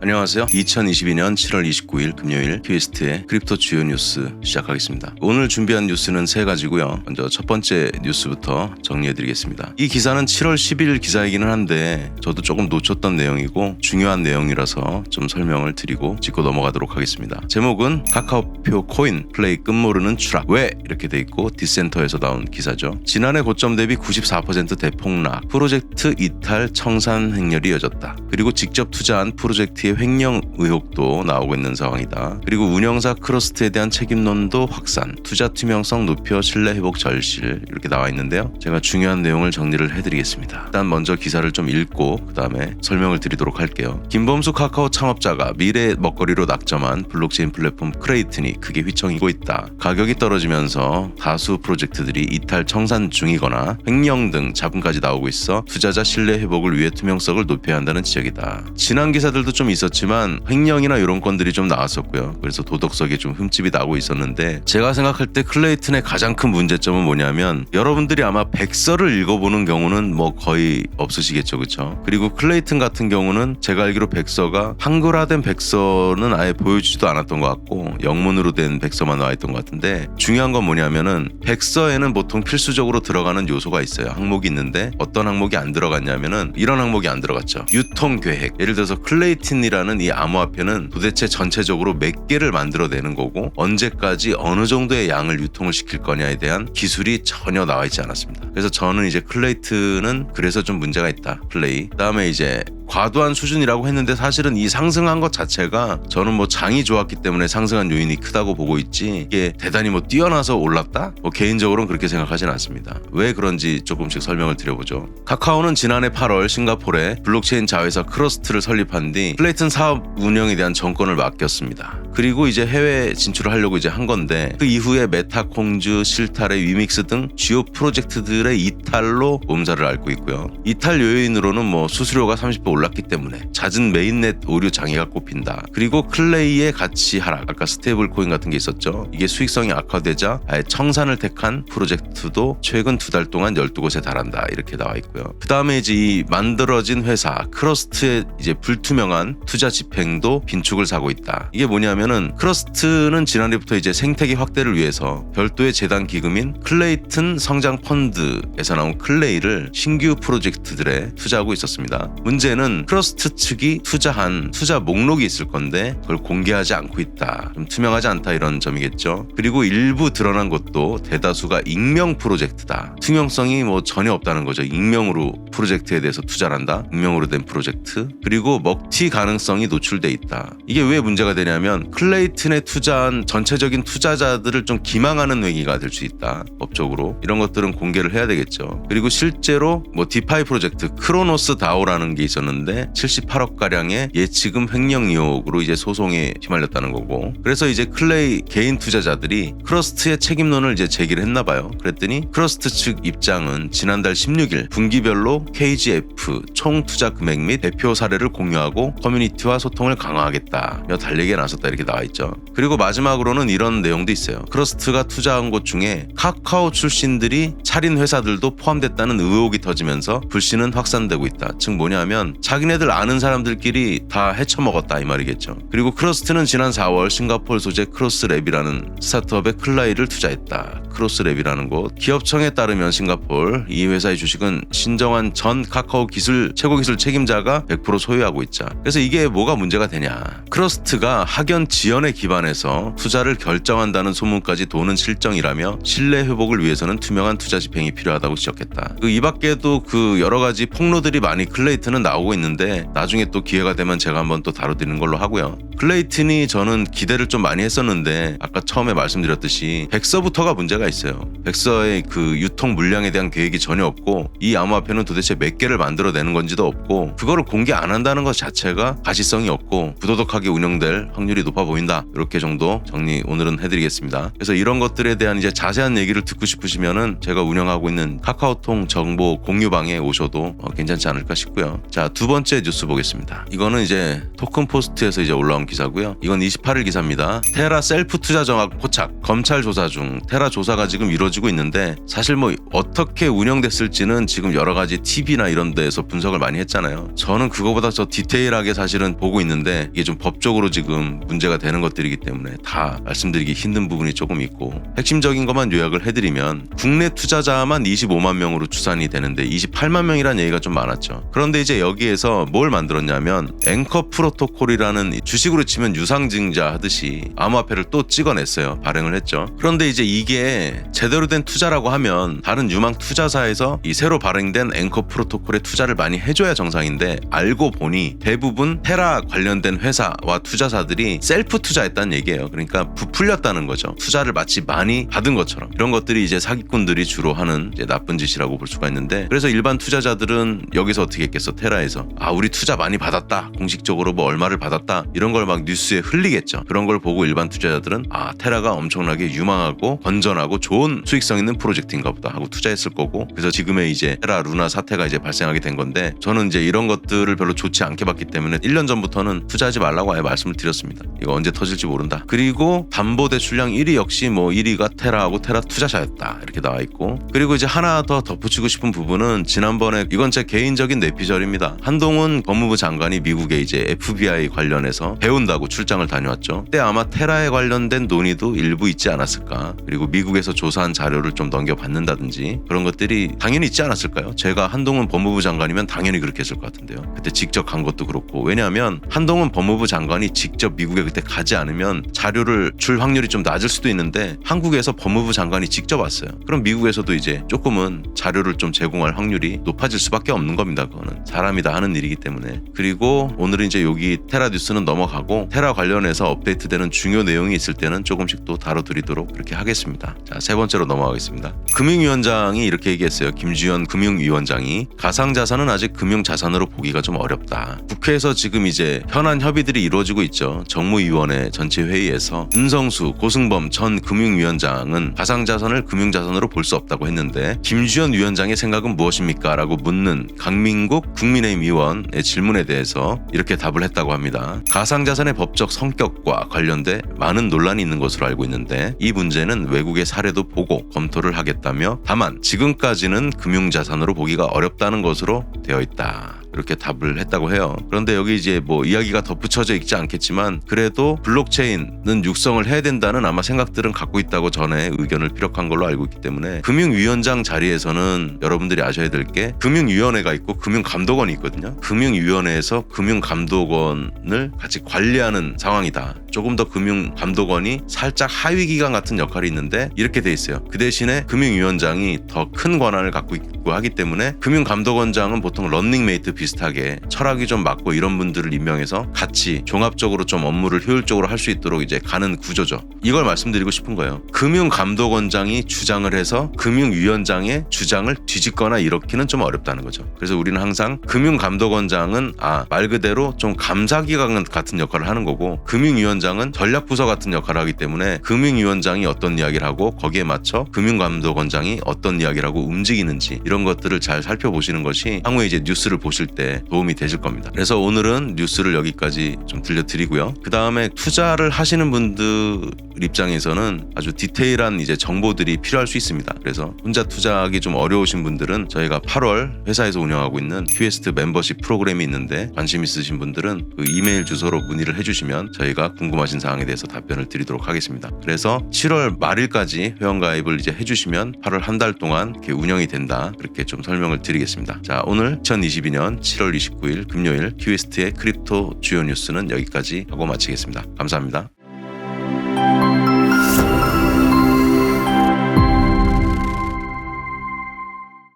안녕하세요. 2022년 7월 29일 금요일 퀴스트의 크립토 주요 뉴스 시작하겠습니다. 오늘 준비한 뉴스는 세 가지고요. 먼저 첫 번째 뉴스부터 정리해드리겠습니다. 이 기사는 7월 10일 기사이기는 한데 저도 조금 놓쳤던 내용이고 중요한 내용이라서 좀 설명을 드리고 짚고 넘어가도록 하겠습니다. 제목은 카카오표 코인 플레이 끝모르는 추락. 왜? 이렇게 돼 있고 디센터에서 나온 기사죠. 지난해 고점 대비 94% 대폭락, 프로젝트 이탈 청산 행렬이 이어졌다. 그리고 직접 투자한 프로젝트의 횡령 의혹도 나오고 있는 상황이다. 그리고 운영사 크러스트에 대한 책임론도 확산, 투자 투명성 높여 신뢰 회복 절실, 이렇게 나와 있는데요. 제가 중요한 내용을 정리를 해드리겠습니다. 일단 먼저 기사를 좀 읽고 그 다음에 설명을 드리도록 할게요. 김범수 카카오 창업자가 미래의 먹거리로 낙점한 블록체인 플랫폼 크레이튼이 크게 휘청이고 있다. 가격이 떨어지면서 다수 프로젝트들이 이탈 청산 중이거나 횡령 등 자금까지 나오고 있어 투자자 신뢰 회복을 위해 투명성을 높여야 한다는 지적이다. 지난 기사들도 좀 있었지만 횡령이나 이런 건들이 좀 나왔었고요. 그래서 도덕성에 좀 흠집이 나고 있었는데, 제가 생각할 때 클레이튼의 가장 큰 문제점은 뭐냐면, 여러분들이 아마 백서를 읽어보는 경우는 뭐 거의 없으시겠죠, 그렇죠? 그리고 클레이튼 같은 경우는 제가 알기로 백서가 한글화된 백서는 아예 보여주지도 않았던 것 같고 영문으로 된 백서만 나와 있던 것 같은데, 중요한 건 뭐냐면은 백서에는 보통 필수적으로 들어가는 요소가 있어요. 항목이 있는데 어떤 항목이 안 들어갔냐면은 이런 항목이 안 들어갔죠. 유통계획. 예를 들어서 클레이튼이라는 이 암호화폐는 도대체 전체적으로 몇 개를 만들어내는 거고 언제까지 어느 정도의 양을 유통을 시킬 거냐에 대한 기술이 전혀 나와 있지 않았습니다. 그래서 저는 이제 클레이튼은 그래서 좀 문제가 있다. 플레이. 그다음에 이제 과도한 수준이라고 했는데, 사실은 이 상승한 것 자체가 저는 뭐 장이 좋았기 때문에 상승한 요인이 크다고 보고 있지, 이게 대단히 뭐 뛰어나서 올랐다? 뭐 개인적으로는 그렇게 생각하진 않습니다. 왜 그런지 조금씩 설명을 드려보죠. 카카오는 지난해 8월 싱가포르에 블록체인 자회사 크러스트를 설립한 뒤 클레이튼 사업 운영에 대한 정권을 맡겼습니다. 그리고 이제 해외 진출을 하려고 이제 한 건데, 그 이후에 메타콩즈, 실타래, 위믹스 등 주요 프로젝트들의 이탈로 몸살을 앓고 있고요. 이탈 요인으로는 뭐 수수료가 30% 올랐기 때문에 잦은 메인넷 오류 장애가 꼽힌다. 그리고 클레이의 가치 하락, 아까 스테이블 코인 같은 게 있었죠. 이게 수익성이 악화되자 아예 청산을 택한 프로젝트도 최근 2달 동안 12곳에 달한다. 이렇게 나와 있고요. 그 다음에 이제 이 만들어진 회사 크러스트의 이제 불투명한 투자 집행도 빈축을 사고 있다. 이게 뭐냐면은, 크러스트는 지난해부터 이제 생태계 확대를 위해서 별도의 재단 기금인 클레이튼 성장 펀드에서 나온 클레이를 신규 프로젝트들에 투자하고 있었습니다. 문제는 크러스트 측이 투자한 투자 목록이 있을 건데 그걸 공개하지 않고 있다. 좀 투명하지 않다, 이런 점이겠죠. 그리고 일부 드러난 것도 대다수가 익명 프로젝트다. 투명성이 뭐 전혀 없다는 거죠. 익명으로 프로젝트에 대해서 투자를 한다. 익명으로 된 프로젝트. 그리고 먹튀 가능성이 노출돼 있다. 이게 왜 문제가 되냐면, 클레이튼에 투자한 전체적인 투자자들을 좀 기망하는 행위가 될 수 있다. 법적으로. 이런 것들은 공개를 해야 되겠죠. 그리고 실제로 뭐 디파이 프로젝트 크로노스 다오라는 게 있었는데 78억 가량의 예치금 횡령 의혹으로 이제 소송에 휘말렸다는 거고, 그래서 이제 클레이 개인 투자자들이 크러스트의 책임론을 이제 제기를 했나 봐요. 그랬더니 크러스트 측 입장은 지난달 16일 분기별로 KGF 총 투자 금액 및 대표 사례를 공유하고 커뮤니티와 소통을 강화하겠다며 달리기에 나섰다, 이렇게 나와 있죠. 그리고 마지막으로는 이런 내용도 있어요. 크러스트가 투자한 곳 중에 카카오 출신들이 차린 회사들도 포함됐다는 의혹이 터지면서 불신은 확산되고 있다. 즉 뭐냐면, 자기네들 아는 사람들끼리 다 헤쳐먹었다, 이 말이겠죠. 그리고 크러스트는 지난 4월 싱가포르 소재 크로스랩이라는 스타트업에 클라이를 투자했다. 크로스랩이라는 곳. 기업청에 따르면 싱가포르 이 회사의 주식은 신정환 전 카카오 최고기술 책임자가 100% 소유하고 있자. 그래서 이게 뭐가 문제가 되냐. 크러스트가 학연 지연에 기반해서 투자를 결정한다는 소문까지 도는 실정이라며 신뢰 회복을 위해서는 투명한 투자 집행이 필요하다고 지적했다. 이 밖에도 그 여러 가지 폭로들이 많이 클레이튼은 나오고 있는데, 나중에 또 기회가 되면 제가 한번 또 다뤄드리는 걸로 하고요. 클레이튼이 저는 기대를 좀 많이 했었는데, 아까 처음에 말씀드렸듯이 백서부터가 문제가 있어요. 백서의 그 유통 물량에 대한 계획이 전혀 없고, 이 암호화폐는 도대체 몇 개를 만들어내는 건지도 없고, 그거를 공개 안 한다는 것 자체가 가시성이 없고 부도덕하게 운영될 확률이 높아 보인다. 이렇게 정도 정리 오늘은 해드리겠습니다. 그래서 이런 것들에 대한 이제 자세한 얘기를 듣고 싶으시면은 제가 운영하고 있는 카카오톡 정보 공유방에 오셔도 괜찮지 않을까 싶고요. 자, 두 두 번째 뉴스 보겠습니다. 이거는 이제 토큰 포스트에서 이제 올라온 기사고요. 이건 28일 기사입니다. 테라 셀프 투자 정학 포착, 검찰 조사 중. 테라 조사가 지금 이루어지고 있는데 사실 뭐 어떻게 운영됐을지는 지금 여러 가지 TV나 이런 데에서 분석을 많이 했잖아요. 저는 그거보다 더 디테일하게 사실은 보고 있는데 이게 좀 법적으로 지금 문제가 되는 것들이기 때문에 다 말씀드리기 힘든 부분이 조금 있고, 핵심적인 것만 요약을 해드리면 국내 투자자만 25만 명으로 추산이 되는데 28만 명이라는 얘기가 좀 많았죠. 그런데 이제 여기에서 뭘 만들었냐면 앵커 프로토콜이라는 주식으로 치면 유상증자 하듯이 암호화폐를 또 찍어냈어요. 발행을 했죠. 그런데 이제 이게 제대로 된 투자라고 하면 다른 유망 투자사에서 이 새로 발행된 앵커 프로토콜에 투자를 많이 해줘야 정상인데, 알고 보니 대부분 테라 관련된 회사와 투자사들이 셀프 투자했다는 얘기예요. 그러니까 부풀렸다는 거죠. 투자를 마치 많이 받은 것처럼. 이런 것들이 이제 사기꾼들이 주로 하는 이제 나쁜 짓이라고 볼 수가 있는데, 그래서 일반 투자자들은 여기서 어떻게 했겠어? 테라에서 우리 투자 많이 받았다, 공식적으로 뭐 얼마를 받았다, 이런 걸 막 뉴스에 흘리겠죠. 그런 걸 보고 일반 투자자들은 테라가 엄청나게 유망하고 건전하고 좋은 수익성 있는 프로젝트인가 보다 하고 투자했을 거고, 그래서 지금의 이제 테라 루나 사태가 이제 발생하게 된 건데, 저는 이제 이런 것들을 별로 좋지 않게 봤기 때문에 1년 전부터는 투자하지 말라고 아예 말씀을 드렸습니다. 이거 언제 터질지 모른다. 그리고 담보대출량 1위 역시 뭐 1위가 테라하고 테라 투자자였다, 이렇게 나와 있고, 그리고 이제 하나 더 덧붙이고 싶은 부분은, 지난번에 이건 제 개인적인 내피셜입니다. 한동훈 법무부 장관이 미국에 이제 FBI 관련해서 배운다고 출장을 다녀왔죠. 그때 아마 테라에 관련된 논의도 일부 있지 않았을까. 그리고 미국에서 조사한 자료를 좀 넘겨받는다든지 그런 것들이 당연히 있지 않았을까요? 제가 한동훈 법무부 장관이면 당연히 그렇게 했을 것 같은데요. 그때 직접 간 것도 그렇고. 왜냐하면 한동훈 법무부 장관이 직접 미국에 그때 가지 않으면 자료를 줄 확률이 좀 낮을 수도 있는데, 한국에서 법무부 장관이 직접 왔어요. 그럼 미국에서도 이제 조금은 자료를 좀 제공할 확률이 높아질 수밖에 없는 겁니다. 그거는 사람이 다 하는 일이기 때문에. 그리고 오늘은 이제 여기 테라 뉴스는 넘어가고, 테라 관련해서 업데이트되는 중요 내용이 있을 때는 조금씩 또 다뤄드리도록 그렇게 하겠습니다. 자, 세 번째로 넘어가겠습니다. 금융위원장이 이렇게 얘기했어요. 김주현 금융위원장이 가상자산은 아직 금융자산으로 보기가 좀 어렵다. 국회에서 지금 이제 현안 협의들이 이루어지고 있죠. 정무위원회 전체 회의에서 윤성수, 고승범 전 금융위원장은 가상자산을 금융자산으로 볼 수 없다고 했는데, 김주현 위원장의 생각은 무엇입니까? 라고 묻는 강민국 국민의힘 의원의 질문에 대해서 이렇게 답을 했다고 합니다. 가상자산의 법적 성격과 관련돼 많은 논란이 있는 것으로 알고 있는데, 이 문제는 외국의 사례도 보고 검토를 하겠다며, 다만 지금까지는 금융자산으로 보기가 어렵다는 것으로 되어 있다, 이렇게 답을 했다고 해요. 그런데 여기 이제 뭐 이야기가 덧붙여져 있지 않겠지만, 그래도 블록체인은 육성을 해야 된다는 아마 생각들은 갖고 있다고 전에 의견을 피력한 걸로 알고 있기 때문에, 금융위원장 자리에서는 여러분들이 아셔야 될 게 금융위원회가 있고 금융감독원이 있거든요. 금융위원회에서 금융감독원을 같이 관리하는 상황이다. 조금 더 금융감독원이 살짝 하위기관 같은 역할이 있는데 이렇게 돼 있어요. 그 대신에 금융위원장이 더 큰 권한을 갖고 있고 하기 때문에, 금융감독원장은 보통 런닝메이트 비슷하게 철학이 좀 맞고 이런 분들을 임명해서 같이 종합적으로 좀 업무를 효율적으로 할 수 있도록 이제 가는 구조죠. 이걸 말씀드리고 싶은 거예요. 금융감독원장이 주장을 해서 금융위원장의 주장을 뒤집거나 이렇게는 좀 어렵다는 거죠. 그래서 우리는 항상 금융감독원장은 말 그대로 좀 감사기관 같은 역할을 하는 거고, 금융위원장은 전략부서 같은 역할을 하기 때문에 금융위원장이 어떤 이야기를 하고 거기에 맞춰 금융감독원장이 어떤 이야기를 하고 움직이는지, 이런 것들을 잘 살펴보시는 것이 향후에 이제 뉴스를 보실 때 도움이 되실 겁니다. 그래서 오늘은 뉴스를 여기까지 좀 들려드리고요. 그 다음에 투자를 하시는 분들 입장에서는 아주 디테일한 이제 정보들이 필요할 수 있습니다. 그래서 혼자 투자하기 좀 어려우신 분들은 저희가 8월 회사에서 운영하고 있는 큐에스트 멤버십 프로그램이 있는데, 관심 있으신 분들은 그 이메일 주소로 문의를 해주시면 저희가 궁금하신 사항에 대해서 답변을 드리도록 하겠습니다. 그래서 7월 말일까지 회원가입을 이제 해주시면 8월 한 달 동안 이렇게 운영이 된다, 그렇게 좀 설명을 드리겠습니다. 자, 오늘 2022년 7월 29일 금요일 큐에스트의 크립토 주요 뉴스는 여기까지 하고 마치겠습니다. 감사합니다.